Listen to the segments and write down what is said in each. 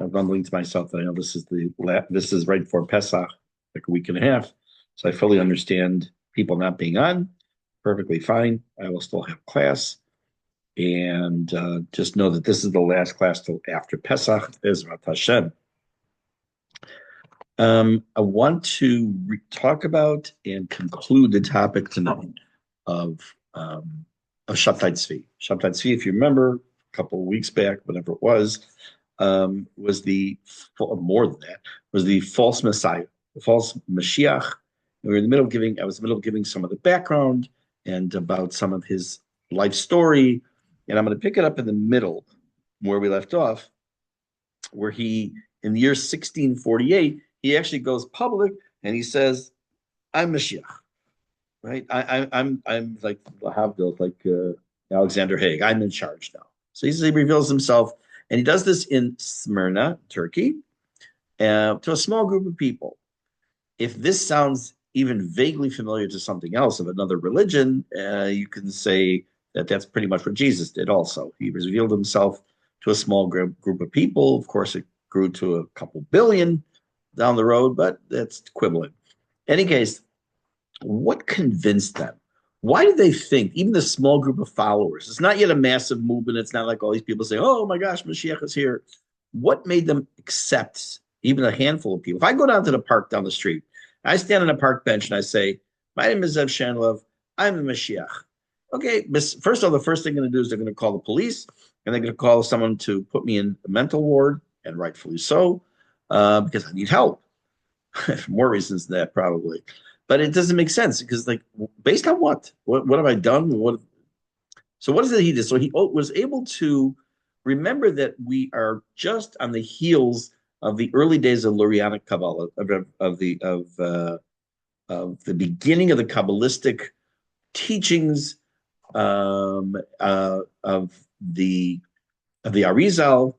I'm mumbling to myself that I know this is right before Pesach, like a week and a half. So I fully understand people not being on. Perfectly fine. I will still have class. And just know that this is the last class till after Pesach, Ezrat Hashem. I want to talk about and conclude the topic tonight of um, of Shabbtai Tzvi. Shabbtai Tzvi, if you remember, a couple of weeks back, whatever it was the more than that was the false Messiah, the false Mashiach. We were in the middle of giving. I was in the middle of giving some of the background and about some of his life story, and I'm going to pick it up in the middle where we left off, where he in the year 1648 he actually goes public and he says, "I'm Mashiach." Right? I'm like Havdil, like Alexander Haig. I'm in charge now. So he reveals himself, and he does this in Smyrna, Turkey, to a small group of people. If this sounds even vaguely familiar to something else of another religion, you can say that that's pretty much what Jesus did also. He revealed himself to a small group of people. Of course, it grew to a couple billion down the road, but that's equivalent. In any case, what convinced them? Why did they think, even the small group of followers, it's not yet a massive movement. It's not like all these people say, oh my gosh, Mashiach is here. What made them accept even a handful of people? If I go down to the park down the street, I stand on a park bench and I say, my name is Zev Shanlov. I'm the Mashiach. Okay, first of all, the first thing they're going to do is they're going to call the police and they're going to call someone to put me in a mental ward, and rightfully so, because I need help. For more reasons than that, probably. But it doesn't make sense because, like, based on what? What have I done? So what is it he did? So he was able to remember that we are just on the heels of the early days of Lurianic Kabbalah, of the beginning of the Kabbalistic teachings of the Arizal,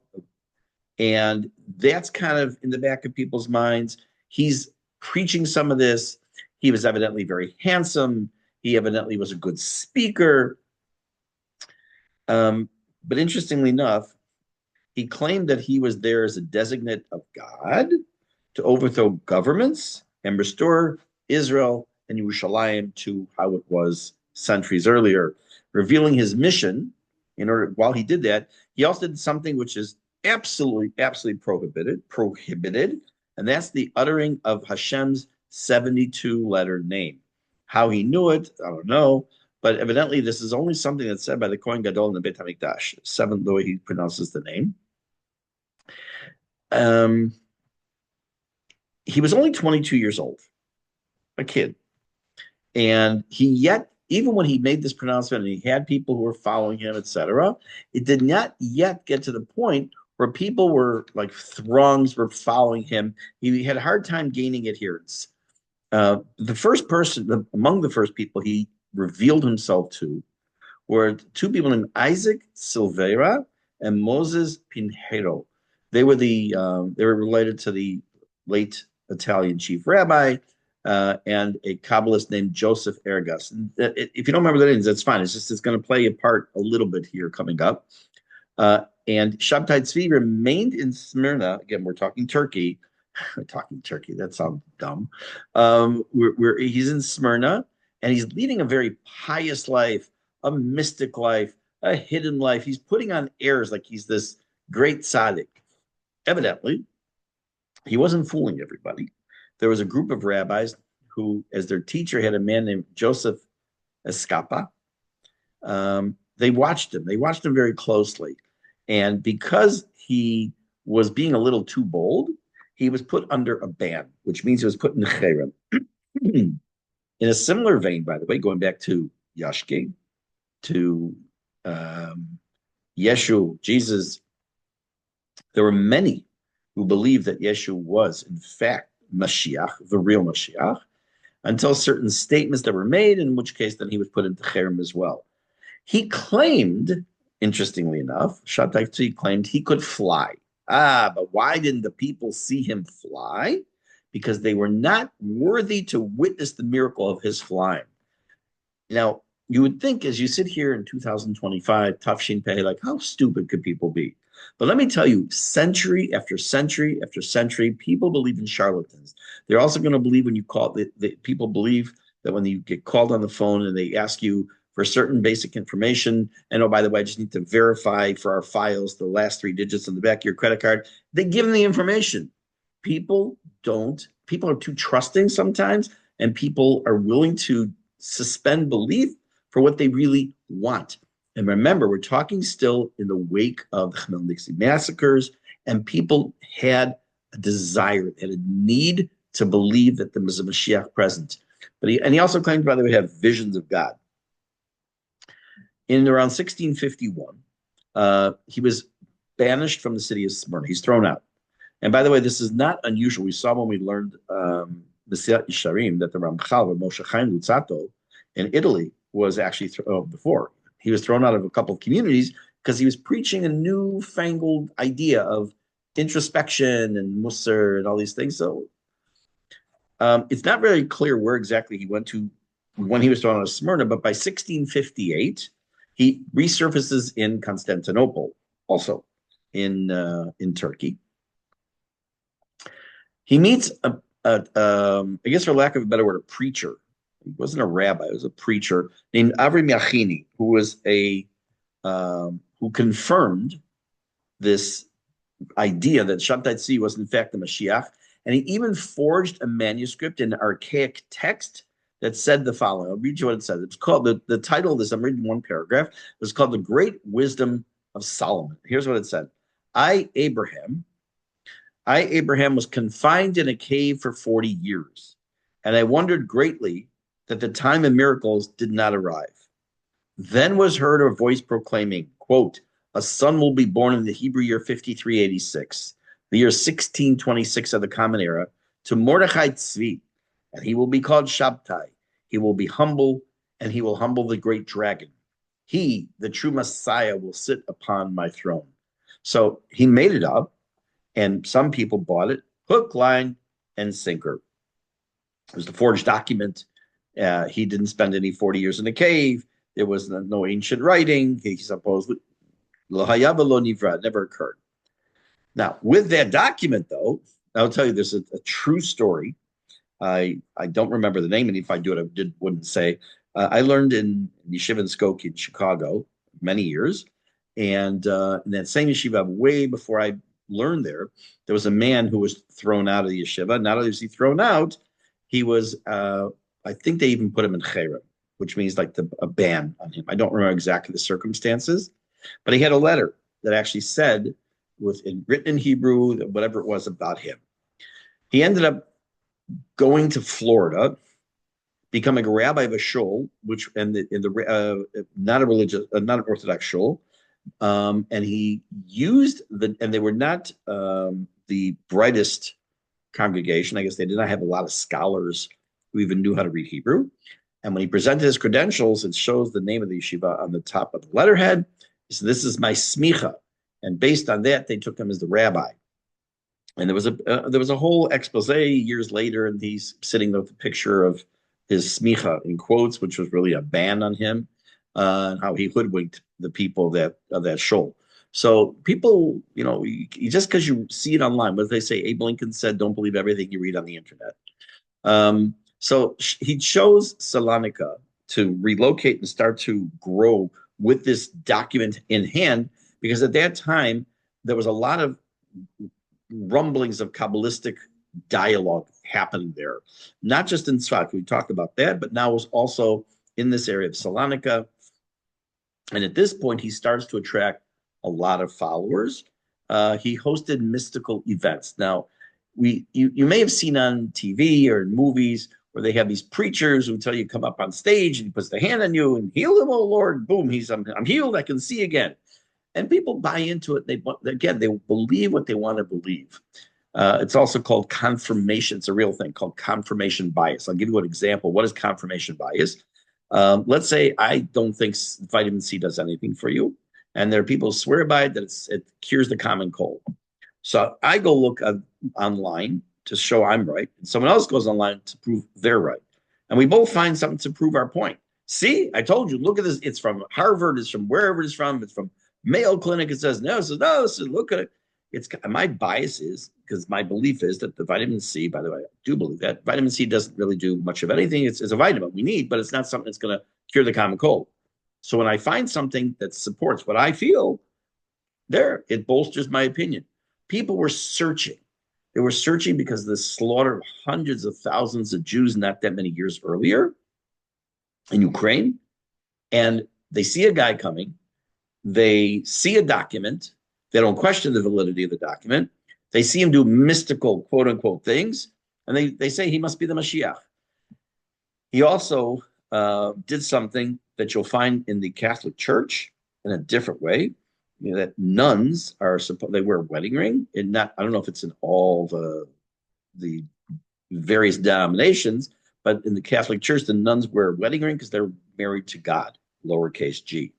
and that's kind of in the back of people's minds. He's preaching some of this. He was evidently very handsome. He evidently was a good speaker. But interestingly enough, he claimed that he was there as a designate of God to overthrow governments and restore Israel and Yerushalayim to how it was centuries earlier, revealing his mission. While he did that, he also did something which is absolutely prohibited, and that's the uttering of Hashem's 72-letter name. How he knew it, I don't know, but evidently this is only something that's said by the Kohen Gadol in the Beit HaMikdash, the way he pronounces the name. He was only 22 years old, a kid. And even when he made this pronouncement and he had people who were following him, etc., it did not yet get to the point where people were like throngs were following him. He had a hard time gaining adherence. The first person, among the first people he revealed himself to, were two people named Isaac Silveira and Moses Pinheiro. They were related to the late Italian chief rabbi and a Kabbalist named Joseph Ergas. And if you don't remember the names, that's fine. It's going to play a part a little bit here coming up. And Shabbtai Tzvi remained in Smyrna. Again, we're talking Turkey. We're talking Turkey. That sounds dumb. He's in Smyrna, and he's leading a very pious life, a mystic life, a hidden life. He's putting on airs like he's this great tzaddik. Evidently, he wasn't fooling everybody. There was a group of rabbis who, as their teacher, had a man named Joseph Escapa. They watched him. They watched him very closely. And because he was being a little too bold, he was put under a ban, which means he was put in cherem. In a similar vein, by the way, going back to Yashke, to Yeshu, Jesus, there were many who believed that Yeshu was, in fact, Mashiach, the real Mashiach, until certain statements that were made, in which case then he was put into cherem as well. He claimed, interestingly enough, Shabbtai Tzvi claimed he could fly. But why didn't the people see him fly? Because they were not worthy to witness the miracle of his flying. Now, you would think as you sit here in 2025, tough Shin Pei, like how stupid could people be? But let me tell you, century after century after century, people believe in charlatans. They're also going to believe when you call people believe that when you get called on the phone and they ask you for certain basic information, and oh, by the way, I just need to verify for our files the last three digits on the back of your credit card. They give them the information. People are too trusting sometimes, and people are willing to suspend belief for what they really want. And remember, we're talking still in the wake of the Khmelnytskyi massacres, and people had a desire, had a need to believe that there was a Mashiach present. He also claimed, by the way, to have visions of God. In around 1651, he was banished from the city of Smyrna. He's thrown out. And by the way, this is not unusual. We saw when we learned Mesilat Yesharim that the Ramchal, Moshe Chaim Luzzatto, in Italy was actually before. He was thrown out of a couple of communities because he was preaching a newfangled idea of introspection and Musar and all these things. So it's not very clear where exactly he went to when he was thrown out of Smyrna, but by 1658, he resurfaces in Constantinople, also in Turkey. He meets I guess for lack of a better word, a preacher. He wasn't a rabbi; he was a preacher named Avram Yachini, who was who confirmed this idea that Shabbtai Tzvi was in fact the Mashiach, and he even forged a manuscript in archaic text that said the following. I'll read you what it says. It's called the title of this. I'm reading one paragraph. It's called "The Great Wisdom of Solomon." Here's what it said: I, Abraham, was confined in a cave for 40 years, and I wondered greatly that the time of miracles did not arrive. Then was heard a voice proclaiming, quote, a son will be born in the Hebrew year 5386, the year 1626 of the Common Era, to Mordechai Tzvi, and he will be called Shabbtai. He will be humble, and he will humble the great dragon. He, the true Messiah, will sit upon my throne. So he made it up, and some people bought it, hook, line, and sinker. It was a forged document. He didn't spend any 40 years in a cave. There was no ancient writing. He supposedly, lo hayava lo nivra, never occurred. Now, with that document, though, I'll tell you there's a true story. I don't remember the name, and if I do it, wouldn't say. I learned in Yeshiva and Skokie in Chicago many years, and in that same yeshiva, way before I learned there was a man who was thrown out of the yeshiva. Not only was he thrown out, he was, I think they even put him in cherem, which means like a ban on him. I don't remember exactly the circumstances, but he had a letter that actually said, written in Hebrew, whatever it was about him. He ended up going to Florida, becoming a rabbi of a shul, which not a religious, not an Orthodox shul, and he used and they were not the brightest congregation. I guess they did not have a lot of scholars who even knew how to read Hebrew. And when he presented his credentials, it shows the name of the yeshiva on the top of the letterhead. He said, "This is my smicha," and based on that, they took him as the rabbi. And there was a whole expose years later, and he's sitting with a picture of his smicha in quotes, which was really a ban on him, and how he hoodwinked the people of that shul. So people, just because you see it online, what they say, Abe Lincoln said, "Don't believe everything you read on the internet." So he chose Salonika to relocate and start to grow with this document in hand, because at that time there was a lot of rumblings of Kabbalistic dialogue happening there, not just in Tzfat. We talked about that, but now was also in this area of Salonika. And at this point, he starts to attract a lot of followers. He hosted mystical events. Now, you may have seen on TV or in movies where they have these preachers who tell you come up on stage and he puts the hand on you and heal him, oh Lord, boom, I'm healed, I can see again. And people buy into it. They believe what they want to believe. It's also called confirmation. It's a real thing called confirmation bias. I'll give you an example. What is confirmation bias? Let's say I don't think vitamin C does anything for you, and there are people who swear by it that it cures the common cold. So I go look online to show I'm right, and someone else goes online to prove they're right, and we both find something to prove our point. See, I told you, look at this. It's from Harvard, it's from wherever it's from Mayo Clinic. It says, no, it says, no, it says, look at it. It's my bias is because my belief is that the vitamin C, by the way, I do believe that vitamin C doesn't really do much of anything. It's a vitamin we need, but it's not something that's going to cure the common cold. So when I find something that supports what I feel, it bolsters my opinion. People were searching. They were searching because of the slaughter of hundreds of thousands of Jews not that many years earlier in Ukraine. And they see a guy coming. They see a document. They don't question the validity of the document. They see him do mystical, quote unquote, things. And they say he must be the Mashiach. He also did something that you'll find in the Catholic Church in a different way. You know, that nuns they wear a wedding ring, and I don't know if it's in all the various denominations, but in the Catholic Church, the nuns wear a wedding ring because they're married to God, lowercase g.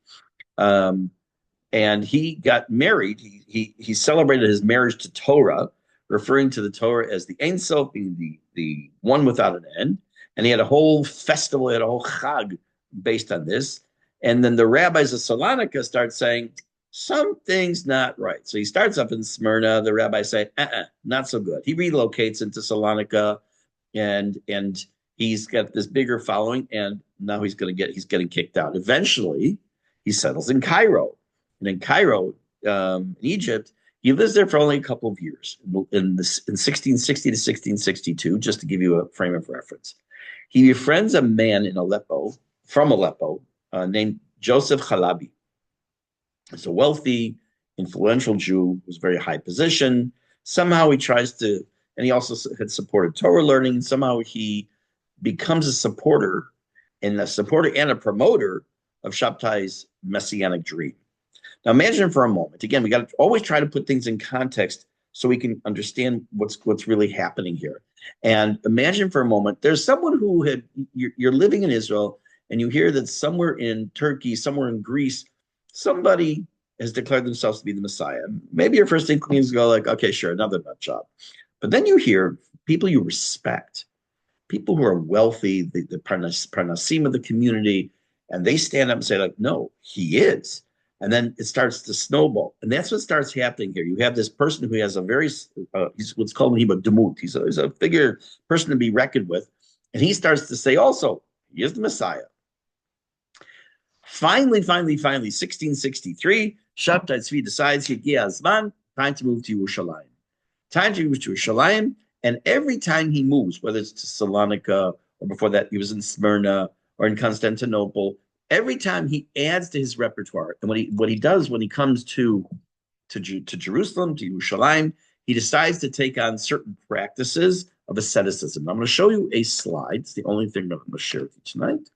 And he got married. He celebrated his marriage to Torah, referring to the Torah as the Ein Sof, being the one without an end. And he had a whole festival, he had a whole chag based on this. And then the rabbis of Salonika start saying, something's not right. So he starts up in Smyrna. The rabbis say, not so good. He relocates into Salonika, and he's got this bigger following, and now he's getting kicked out. Eventually, he settles in Cairo. And in Cairo, in Egypt, he lives there for only a couple of years, in 1660 to 1662, just to give you a frame of reference. He befriends a man from Aleppo, named Joseph Chalabi. He's a wealthy, influential Jew who's very high position. Somehow he tries to, and he also had supported Torah learning. Somehow he becomes a supporter and a promoter of Shabbtai's messianic dream. Now imagine for a moment, again, we got to always try to put things in context so we can understand what's really happening here. And imagine for a moment, there's someone you're living in Israel, and you hear that somewhere in Turkey, somewhere in Greece, somebody has declared themselves to be the Messiah. Maybe your first inkling is to go like, okay, sure, another nut job. But then you hear people you respect, people who are wealthy, the parnasim of the community, and they stand up and say like, no, he is. And then it starts to snowball. And that's what starts happening here. You have this person who has a very, he's what's called in Hebrew, demut. He's a figure, person to be reckoned with. And he starts to say also, he is the Messiah. Finally, 1663, Shabbtai Tzvi decides, time to move to Yerushalayim. Time to move to Yerushalayim. And every time he moves, whether it's to Salonika, or before that, he was in Smyrna, or in Constantinople, every time he adds to his repertoire. And what he does when he comes to Jerusalem, to Yerushalayim, he decides to take on certain practices of asceticism. I'm going to show you a slide. It's the only thing that I'm going to share with you tonight.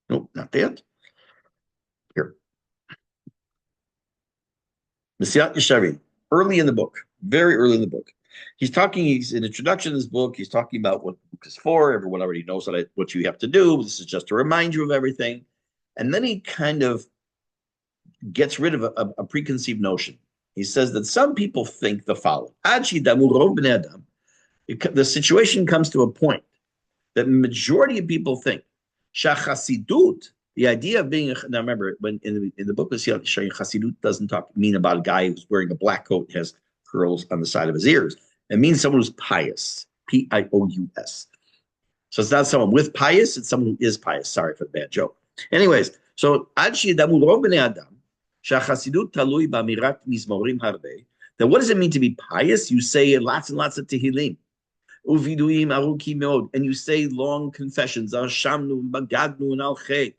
Nope, not that. Here. Mesilat Yesharim, early in the book, very early in the book. He's in introduction to this book, he's talking about what the book is for. Everyone already knows what you have to do. This is just to remind you of everything. And then he kind of gets rid of a preconceived notion. He says that some people think the following. The situation comes to a point that the majority of people think Shachasidut, the idea of being now remember when in the book of Chasidut doesn't mean about a guy who's wearing a black coat and has curls on the side of his ears. It means someone who's pious, Pious. So it's not someone with pious, it's someone who is pious. Sorry for the bad joke. Anyways, so then what does it mean to be pious? You say lots and lots of tehillim. And you say long confessions, somot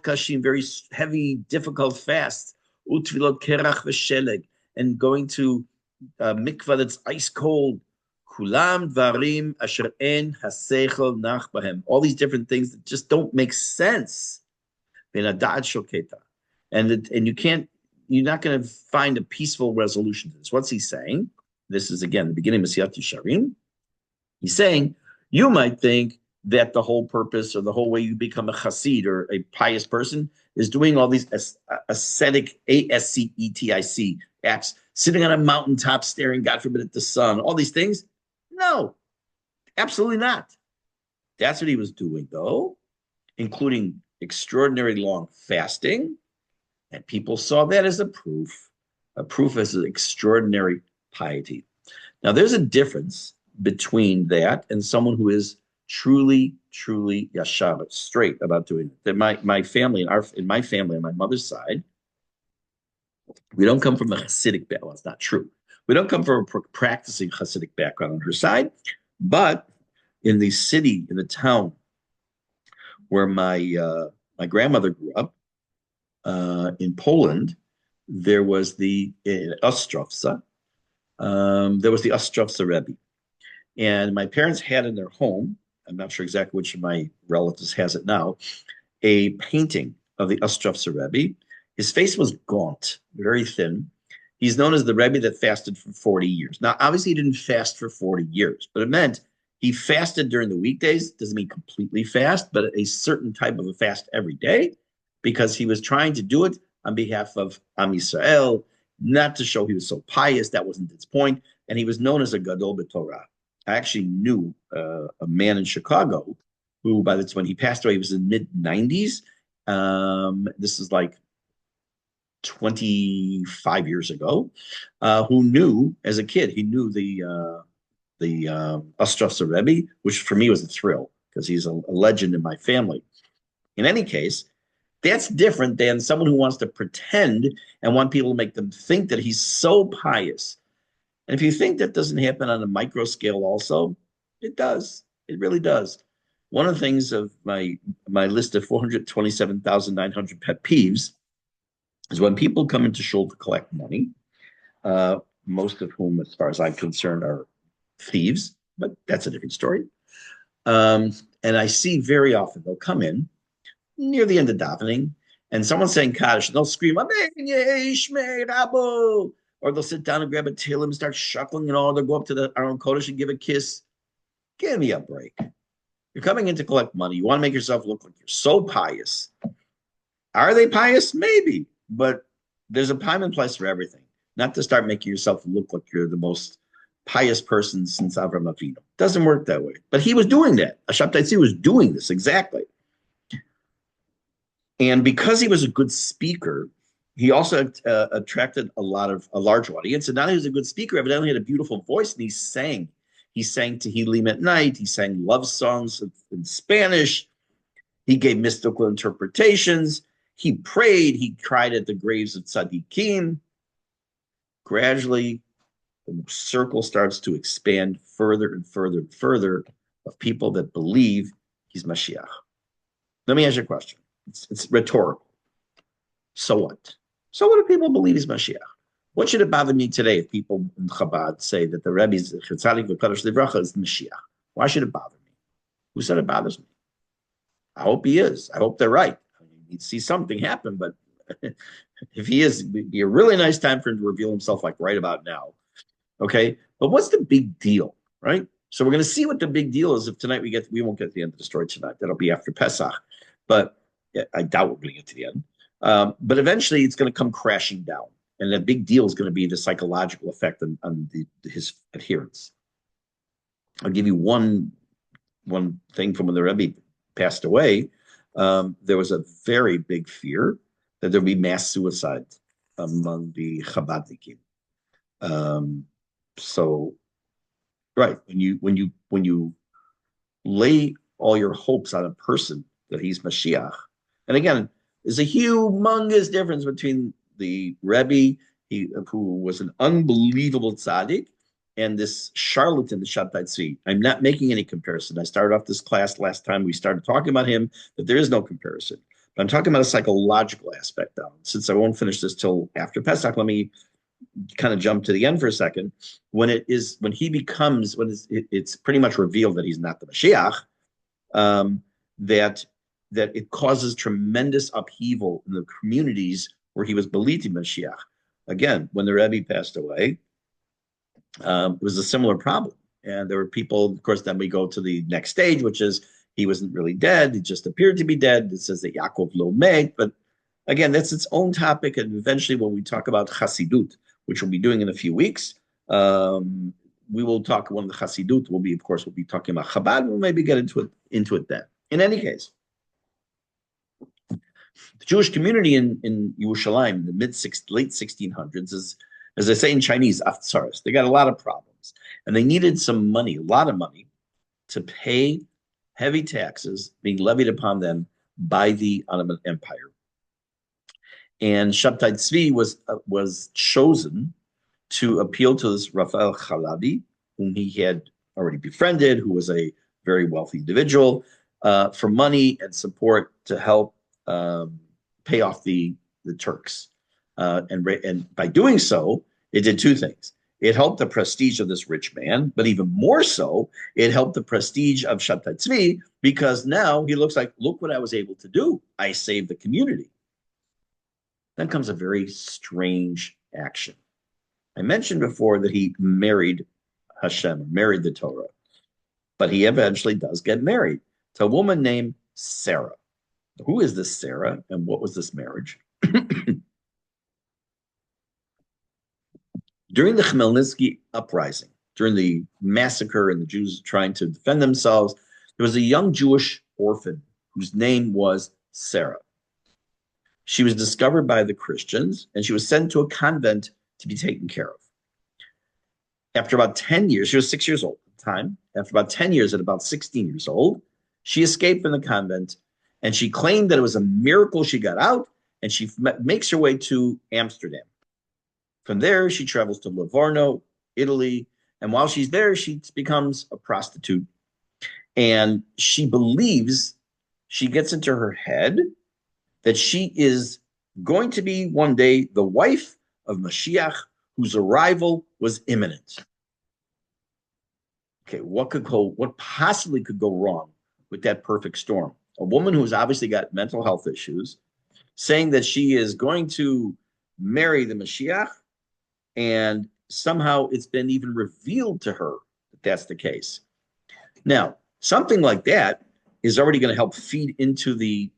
kashim, very heavy, difficult fasts, and going to mikvah that's ice cold. All these different things that just don't make sense. And you're not going to find a peaceful resolution to this. What's he saying? This is again the beginning of Mesilat Yesharim. He's saying you might think that the whole purpose or the whole way you become a chassid or a pious person is doing all these ascetic, ascetic acts, sitting on a mountaintop staring, God forbid, at the sun, all these things. No, absolutely not. That's what he was doing, though, including extraordinary long fasting. And people saw that as a proof as an extraordinary piety. Now, there's a difference between that and someone who is truly, truly yashar, straight about doing it. That my family, in my family, on my mother's side, we don't come from a Hasidic background. Well, it's not true. We don't come from a practicing Hasidic background on her side, but in the city, in the town where my grandmother grew up, in Poland, there was the in Ostrovsa. There was the Ostrovsa Rebbe, and my parents had in their home. I'm not sure exactly which of my relatives has it now. A painting of the Ostrovsa Rebbe. His face was gaunt, very thin. He's known as the Rebbe that fasted for 40 years. Now, obviously, he didn't fast for 40 years, but it meant he fasted during the weekdays. Doesn't mean completely fast, but a certain type of a fast every day, because he was trying to do it on behalf of Am Yisrael, not to show he was so pious. That wasn't his point. And he was known as a Gadol B'Torah. I actually knew a man in Chicago who, by the time when he passed away, he was in mid 90s. This is like 25 years ago, who knew as a kid, he knew the Ostrovsa Rebbe, which for me was a thrill because he's a legend in my family. In any case, that's different than someone who wants to pretend and want people to make them think that he's so pious. And if you think that doesn't happen on a micro scale also, it does. It really does. One of the things of my list of 427,900 pet peeves is when people come into shul to collect money, most of whom, as far as I'm concerned, are thieves, but that's a different story. And I see very often they'll come in near the end of davening, and someone's saying Kaddish, and they'll scream, Amen, Yeshmei Rabo, or they'll sit down and grab a tehillim and start shuckling, and all. They'll go up to the Aron Kodesh and give a kiss. Give me a break. You're coming in to collect money. You want to make yourself look like you're so pious. Are they pious? Maybe, but there's a time and place for everything. Not to start making yourself look like you're the most pious person since Avram Avinu. Doesn't work that way. But he was doing that. A Shabbtai was doing this exactly. And because he was a good speaker, he also attracted a large audience. And not only was he a good speaker, evidently had a beautiful voice, and he sang. He sang Tehillim at night. He sang love songs in Spanish. He gave mystical interpretations. He prayed. He cried at the graves of tzaddikim. Gradually, the circle starts to expand further and further and further of people that believe he's Mashiach. Let me ask you a question. It's rhetorical. So what? So what if people believe he's Mashiach? What should it bother me today if people in Chabad say that the Rebbe's Chetzadik v'Kadosh Livracha is Mashiach? Why should it bother me? Who said it bothers me? I hope he is. I hope they're right. I mean, you'd see something happen, but if he is, it'd be a really nice time for him to reveal himself like right about now. Okay? But what's the big deal, right? So we're going to see what the big deal is if tonight we won't get to the end of the story tonight. That'll be after Pesach. But I doubt we're going to get to the end. But eventually it's going to come crashing down. And the big deal is going to be the psychological effect on his adherents. I'll give you one thing from when the Rebbe passed away. There was a very big fear that there would be mass suicide among the Chabadnikim. So, right, when you lay all your hopes on a person that he's Mashiach, and again, there's a humongous difference between the Rebbe, who was an unbelievable tzaddik, and this charlatan, the Shabbtai Tzvi. I'm not making any comparison. I started off this class last time we started talking about him, that there is no comparison. But I'm talking about a psychological aspect now. Since I won't finish this till after Pesach, let me kind of jump to the end for a second. When it's pretty much revealed that he's not the Mashiach, that it causes tremendous upheaval in the communities where he was believing Mashiach. Again, when the Rebbe passed away, it was a similar problem. And there were people, of course, then we go to the next stage, which is he wasn't really dead. He just appeared to be dead. It says that Yaakov lo met. But again, that's its own topic. And eventually when we talk about Chassidut, which we'll be doing in a few weeks, we will talk one of the Chassidut. We'll be talking about Chabad. We'll maybe get into it then. In any case, the Jewish community in Yerushalayim in the late 1600s is, as I say in Chinese, Aftsaris. They got a lot of problems, and they needed some money, a lot of money, to pay heavy taxes being levied upon them by the Ottoman Empire. And Shabbtai Tzvi was chosen to appeal to this Raphael Chalabi, whom he had already befriended, who was a very wealthy individual, for money and support to help pay off the Turks. And by doing so, it did two things. It helped the prestige of this rich man, but even more so, it helped the prestige of Shabbtai Tzvi, because now he looks like, look what I was able to do. I saved the community. Then comes a very strange action. I mentioned before that he married Hashem, married the Torah, but he eventually does get married to a woman named Sarah. Who is this Sarah, and what was this marriage? During the Khmelnytsky uprising, during the massacre and the Jews trying to defend themselves, there was a young Jewish orphan whose name was Sarah. She was discovered by the Christians, and she was sent to a convent to be taken care of. After about 10 years, she was 6 years old at the time. After about 10 years, at about 16 years old, she escaped from the convent, and she claimed that it was a miracle she got out, and she makes her way to Amsterdam. From there, she travels to Livorno, Italy, and while she's there, she becomes a prostitute. And she believes, she gets into her head that she is going to be one day the wife of Mashiach, whose arrival was imminent. Okay, what possibly could go wrong with that perfect storm? A woman who's obviously got mental health issues, saying that she is going to marry the Mashiach, and somehow it's been even revealed to her that that's the case. Now, something like that is already going to help feed into the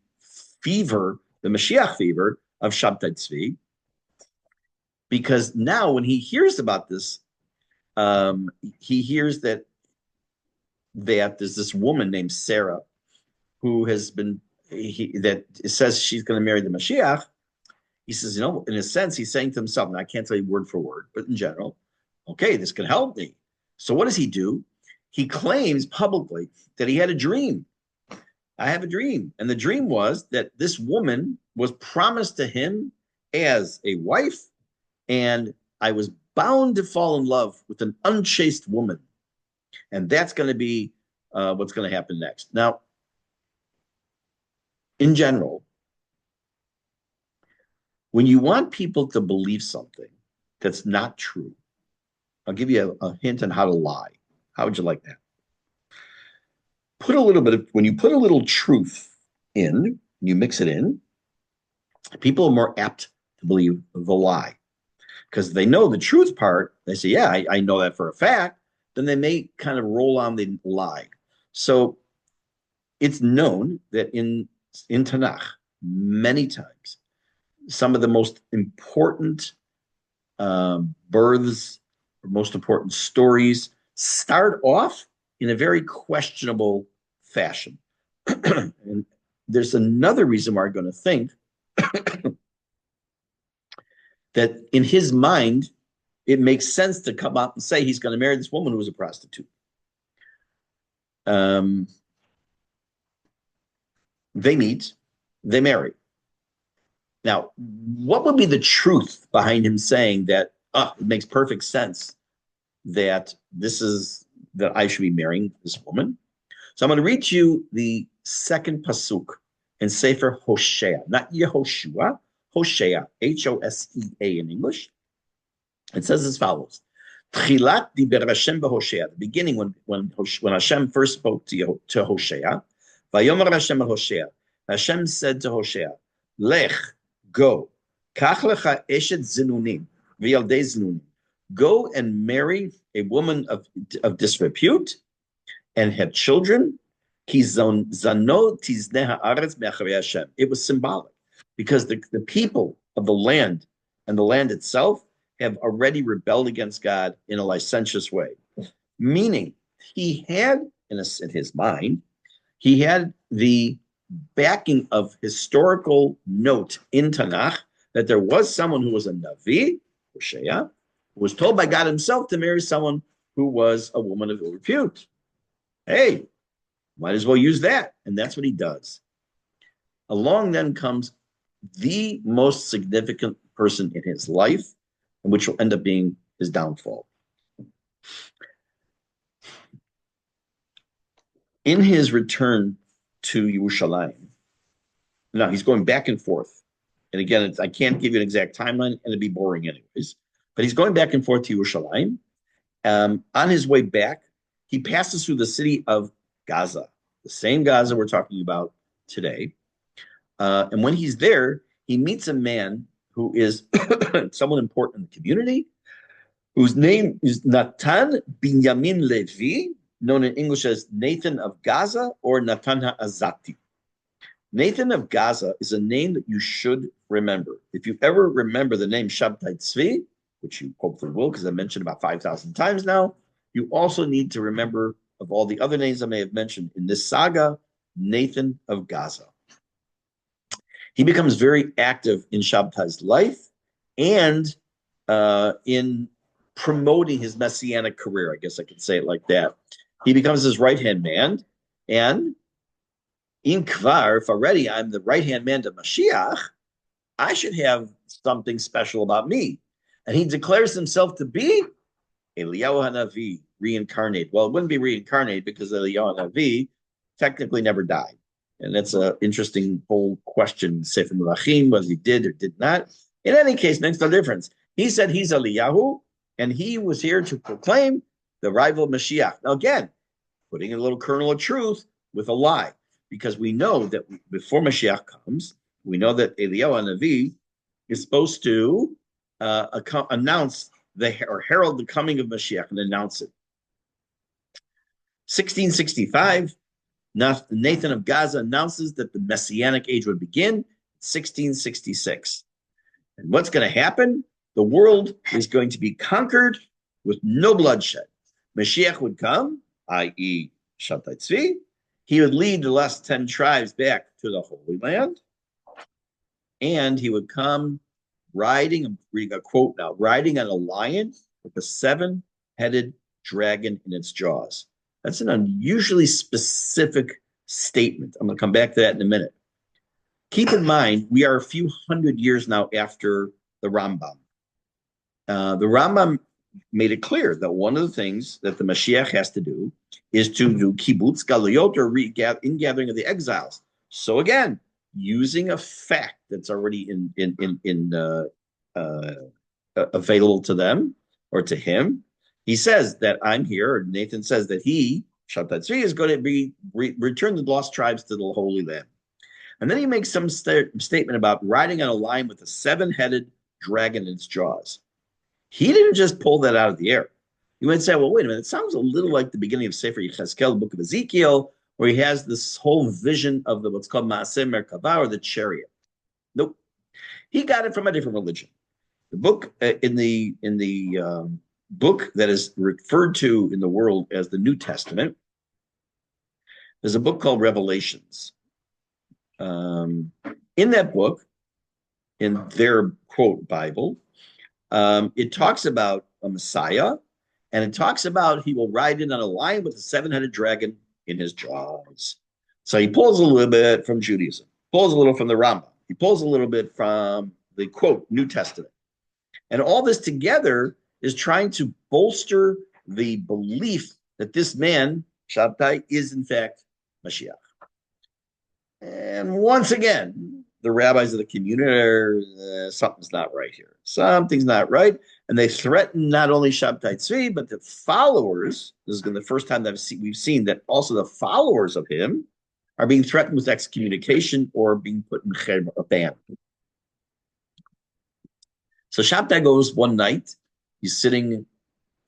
fever, the Mashiach fever of Shabbtai Tzvi, because now when he hears about this, he hears that there's this woman named Sarah who has been, that says she's going to marry the Mashiach. He says, in a sense, he's saying to himself, and I can't tell you word for word, but in general, okay, this could help me. So what does he do? He claims publicly that he had a dream. I have a dream. And the dream was that this woman was promised to him as a wife, and I was bound to fall in love with an unchaste woman. And that's going to be what's going to happen next. Now, in general, when you want people to believe something that's not true, I'll give you a hint on how to lie. How would you like that? When you put a little truth in, you mix it in, people are more apt to believe the lie. Because they know the truth part, they say, yeah, I know that for a fact, then they may kind of roll on the lie. So it's known that in Tanakh, many times, some of the most important births, or most important stories start off in a very questionable fashion. And there's another reason why I'm going to think that in his mind, it makes sense to come out and say he's going to marry this woman who was a prostitute. They meet, they marry. Now, what would be the truth behind him saying that it makes perfect sense that that I should be marrying this woman? So I'm going to read to you the second pasuk in Sefer Hosea, not Yehoshua, Hosea, Hosea in English. It says as follows: Tchilat diber Hashem b'Hosea. The beginning, when Hashem first spoke to Hosea, Vayomer Hashem Hosea. Hashem said to Hosea, Lech, go, kach lecha eshet zinunim v'yaldei zinunim. Go and marry a woman of disrepute and have children. Ki zano tizneh haaretz me'acharei Hashem. It was symbolic because the people of the land and the land itself have already rebelled against God in a licentious way. meaning he had, in his mind, he had the backing of historical note in Tanakh that there was someone who was a Navi, Hosea, who was told by God himself to marry someone who was a woman of ill repute. Hey, might as well use that. And that's what he does. Along then comes the most significant person in his life, and which will end up being his downfall. In his return to Yerushalayim, now he's going back and forth. And again, I can't give you an exact timeline, and it'd be boring anyways. But he's going back and forth to Yerushalayim. On his way back, he passes through the city of Gaza, the same Gaza we're talking about today. And when he's there, he meets a man who is someone important in the community, whose name is Natan Binyamin Levi, known in English as Nathan of Gaza or Natan HaAzati. Nathan of Gaza is a name that you should remember. If you ever remember the name Shabbtai Zevi, which you hopefully will, because I mentioned about 5,000 times now, you also need to remember, of all the other names I may have mentioned in this saga, Nathan of Gaza. He becomes very active in Shabbtai's life and in promoting his messianic career. I guess I could say it like that. He becomes his right-hand man, and in Kvar, if already I'm the right-hand man to Mashiach, I should have something special about me. And he declares himself to be Eliyahu HaNavi, reincarnated. Well, it wouldn't be reincarnated because Eliyahu HaNavi technically never died. And that's an interesting whole question, Sefer Melachim, whether he did or did not. In any case, makes no difference. He said he's Eliyahu, and he was here to proclaim the rival Mashiach. Now, again, putting a little kernel of truth with a lie, because we know that before Mashiach comes, we know that Eliyahu HaNavi is supposed to announce or herald the coming of Mashiach and announce it. 1665, Nathan of Gaza announces that the Messianic age would begin. 1666. And what's going to happen? The world is going to be conquered with no bloodshed. Mashiach would come, i.e. Shabbtai Zevi. He would lead the last 10 tribes back to the Holy Land. And he would come riding, I'm reading a quote now, riding on a lion with a 7-headed dragon in its jaws. That's an unusually specific statement. I'm going to come back to that in a minute. Keep in mind, we are a few hundred years now after the Rambam. The Rambam made it clear that one of the things that the Mashiach has to do is to do kibbutz galuyot, or ingathering of the exiles. So again, using a fact that's already available to them or to him, he says that I'm here, or Nathan says that he, Shabbtai Zevi, is going to return the lost tribes to the Holy Land. And then he makes some statement about riding on a lion with a 7-headed dragon in its jaws. He didn't just pull that out of the air. You might say, well, wait a minute, it sounds a little like the beginning of Sefer Yechezkel, the book of Ezekiel, where he has this whole vision of what's called Maaseh Merkavah, or the chariot. Nope. He got it from a different religion. The book in the book that is referred to in the world as the New Testament, there's a book called Revelations. In that book, in their quote Bible, it talks about a Messiah, and it talks about he will ride in on a lion with a 7-headed dragon in his jaws. So he pulls a little bit from Judaism, pulls a little from the Rambam, he pulls a little bit from the quote New Testament. And all this together is trying to bolster the belief that this man, Shabbtai, is in fact Mashiach. And once again, the rabbis of the community are, something's not right here. Something's not right. And they threaten not only Shabbtai Zevi, but the followers. This has been the first time that we've seen that also the followers of him are being threatened with excommunication or being put in a ban. So Shabbtai goes one night. He's sitting,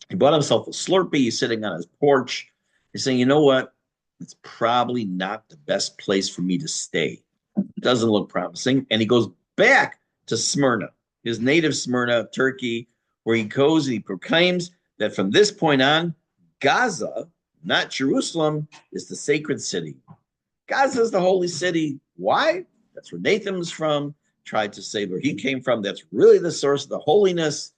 he bought himself a Slurpee. He's sitting on his porch. He's saying, you know what? It's probably not the best place for me to stay. It doesn't look promising. And he goes back to Smyrna, his native Smyrna, Turkey, where he goes and he proclaims that from this point on, Gaza, not Jerusalem, is the sacred city. Gaza is the holy city. Why? That's where Nathan was from. Tried to say where he came from. That's really the source of the holiness.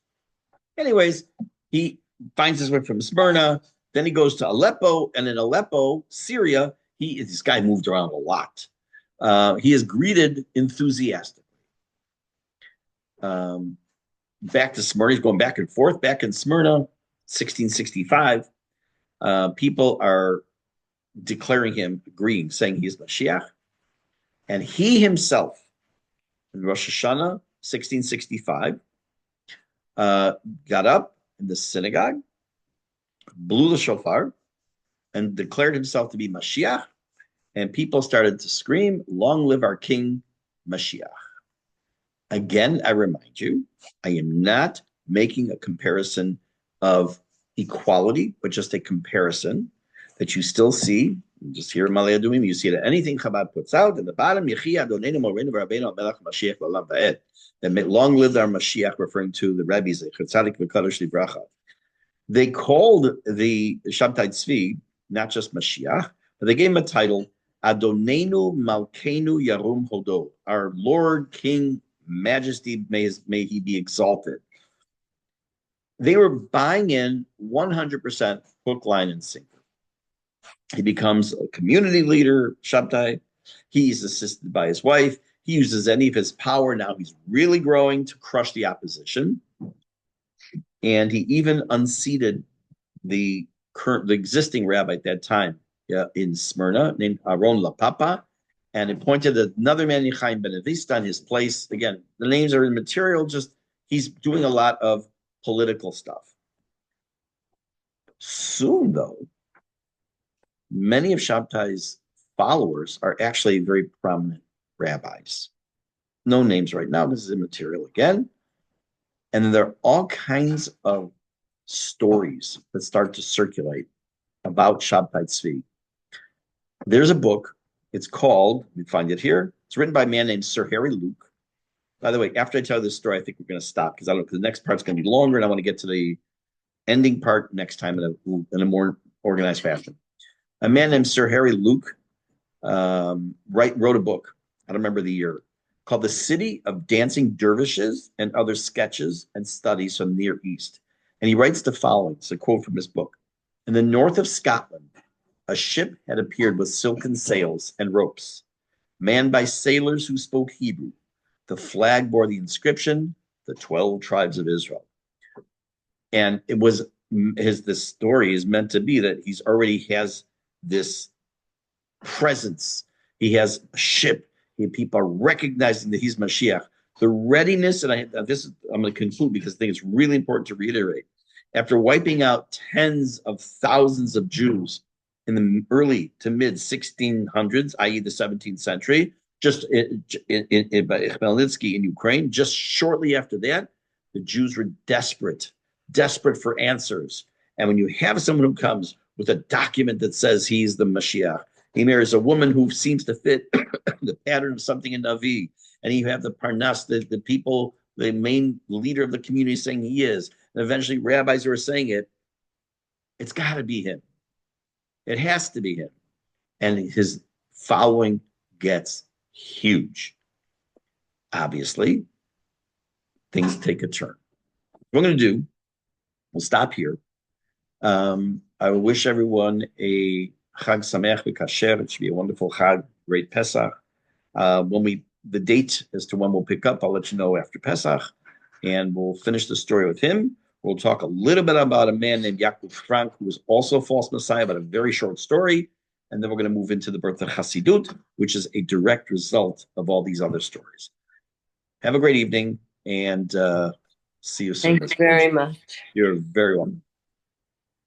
Anyways, he finds his way from Smyrna. Then he goes to Aleppo, and in Aleppo, Syria, this guy moved around a lot. He is greeted enthusiastically. Back to Smyrna, he's going back and forth. Back in Smyrna, 1665, people are declaring him, agreeing, saying he's Mashiach. And he himself, in Rosh Hashanah, 1665, got up in the synagogue, blew the shofar, and declared himself to be Mashiach. And people started to scream, "Long live our King Mashiach." Again, I remind you, I am not making a comparison of equality, but just a comparison that you still see. Just here in Malay Adumim, you see that anything Chabad puts out at the bottom, that long live our Mashiach, referring to the rabbis, they called the Shabbtai Tzvi not just Mashiach, but they gave him a title, Adonenu Malkeinu Yarum Hodo, our Lord, King, Majesty, may he be exalted. They were buying in 100% hook, line, and sinker. He becomes a community leader, Shabbtai. He's assisted by his wife. He uses any of his power. Now he's really growing to crush the opposition. And he even unseated the existing rabbi at that time in Smyrna named Aaron LaPapa, and appointed another man, Yechaim Ben Avista, in his place. Again, the names are immaterial, just he's doing a lot of political stuff. Soon, though, many of Shabbtai's followers are actually very prominent rabbis. No names right now, this is immaterial again. And then there are all kinds of stories that start to circulate about Shabbtai Tzvi. There's a book, it's called, we find it here, it's written by a man named Sir Harry Luke. By the way, after I tell this story, I think we're going to stop because the next part's going to be longer and I want to get to the ending part next time in a more organized fashion. A man named Sir Harry Luke wrote a book, I don't remember the year, called The City of Dancing Dervishes and Other Sketches and Studies from the Near East. And he writes the following, it's a quote from his book. In the north of Scotland, a ship had appeared with silken sails and ropes, manned by sailors who spoke Hebrew. The flag bore the inscription, the 12 tribes of Israel. And it was this story is meant to be that he's already has this presence. He has a ship. People are recognizing that he's Mashiach. The readiness, and I'm going to conclude because I think it's really important to reiterate. After wiping out tens of thousands of Jews in the early to mid 1600s, i.e. the 17th century, just in Khmelnytsky in Ukraine, just shortly after that, the Jews were desperate for answers. And when you have someone who comes with a document that says he's the Mashiach, he marries a woman who seems to fit the pattern of something in Navi, and you have the Parnas, the people, the main leader of the community saying he is, and eventually rabbis who are saying it, it's got to be him. It has to be him. And his following gets huge. Obviously, things take a turn. What we're going to do, we'll stop here. I wish everyone a Chag Sameach v'Kasher. It should be a wonderful Chag, great Pesach. The date as to when we'll pick up, I'll let you know after Pesach, and we'll finish the story with him. We'll talk a little bit about a man named Yaakov Frank, who was also a false messiah, but a very short story. And then we're going to move into the birth of Chassidut, which is a direct result of all these other stories. Have a great evening, and see you soon. Thank you very much. You're very welcome.